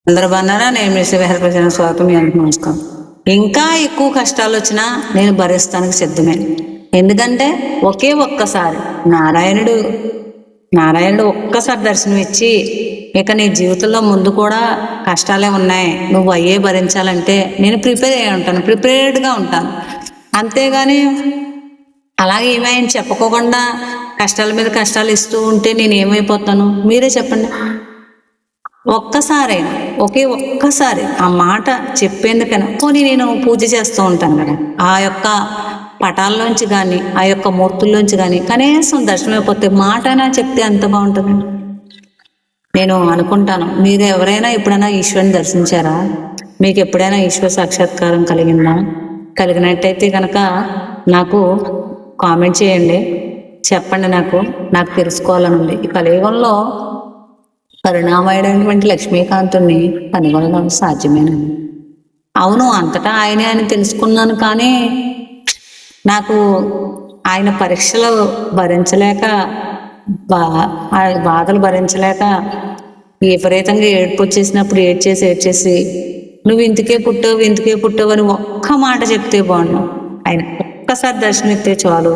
అందరూ బాగున్నారా? నేను మీ శివహరిప్రసన్న స్వాగతం. మీ అందరికీ నమస్కారం. ఇంకా ఎక్కువ కష్టాలు వచ్చినా నేను భరిస్తానికి సిద్ధమే. ఎందుకంటే ఒక్కసారి నారాయణుడు ఒక్కసారి దర్శనం ఇచ్చి ఇక నీ జీవితంలో ముందు కూడా కష్టాలే ఉన్నాయి, నువ్వు అయ్యే భరించాలంటే నేను ప్రిపేర్డ్గా ఉంటాను. అంతేగాని అలాగే ఏమైనా చెప్పుకోకుండా కష్టాల మీద కష్టాలు ఇస్తూ ఉంటే నేను ఏమైపోతాను? మీరే చెప్పండి. ఒక్కసారి ఆ మాట చెప్పేందుకైనా పోనీ నేను పూజ చేస్తూ ఉంటాను కదా, ఆ యొక్క పటాల్లోంచి కానీ ఆ యొక్క మూర్తుల్లోంచి కానీ కనీసం దర్శనమైపోతే మాట అయినా చెప్తే ఎంత బాగుంటుందండి. నేను అనుకుంటాను, మీరు ఎవరైనా ఎప్పుడైనా ఈశ్వరుని దర్శించారా? మీకు ఎప్పుడైనా ఈశ్వర సాక్షాత్కారం కలిగిందా? కలిగినట్టయితే కనుక నాకు కామెంట్ చేయండి, చెప్పండి. నాకు తెలుసుకోవాలని ఉంది. ఈ కలియుగంలో కరుణామయుడైనటువంటి లక్ష్మీకాంతుని కనుగొనడం సాధ్యమేనండి. అవును, అంతటా ఆయనే అని తెలుసుకున్నాను, కానీ నాకు ఆయన పరీక్షలు భరించలేక ఆ బాధలు భరించలేక విపరీతంగా ఏడుపు వచ్చేసినప్పుడు ఏడ్చేసి నువ్వు ఇందుకే పుట్టావు అని ఒక్క మాట చెప్తే బాగుండు. ఆయన ఒక్కసారి దర్శనమిస్తే చాలు.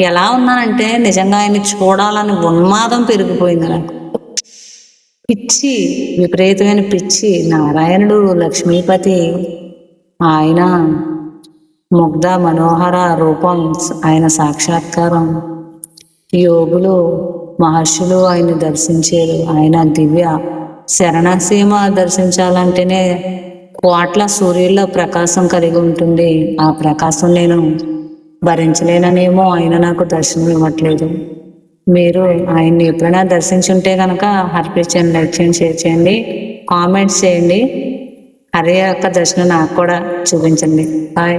ఎలా ఉన్నానంటే నిజంగా ఆయన్ని చూడాలని ఉన్మాదం పెరిగిపోయింది నాకు. పిచ్చి, విపరీతమైన పిచ్చి. నారాయణుడు లక్ష్మీపతి, ఆయన ముగ్ధ మనోహర రూపం, ఆయన సాక్షాత్కారం. యోగులు మహర్షులు ఆయన దర్శించారు. ఆయన దివ్య శరణసీమ దర్శించాలంటేనే కోట్ల సూర్యుల ప్రకాశం కలిగి ఉంటుంది. ఆ ప్రకాశం నేను భరించలేననేమో ఆయన నాకు దర్శనం ఇవ్వట్లేదు. మీరు ఆయన్ని ఎప్పుడైనా దర్శించుంటే కనుక హరిప్రసన్న లైక్ చేయండి, షేర్ చేయండి, కామెంట్స్ చేయండి. హరి యొక్క దర్శనం నాకు కూడా చూపించండి. బాయ్.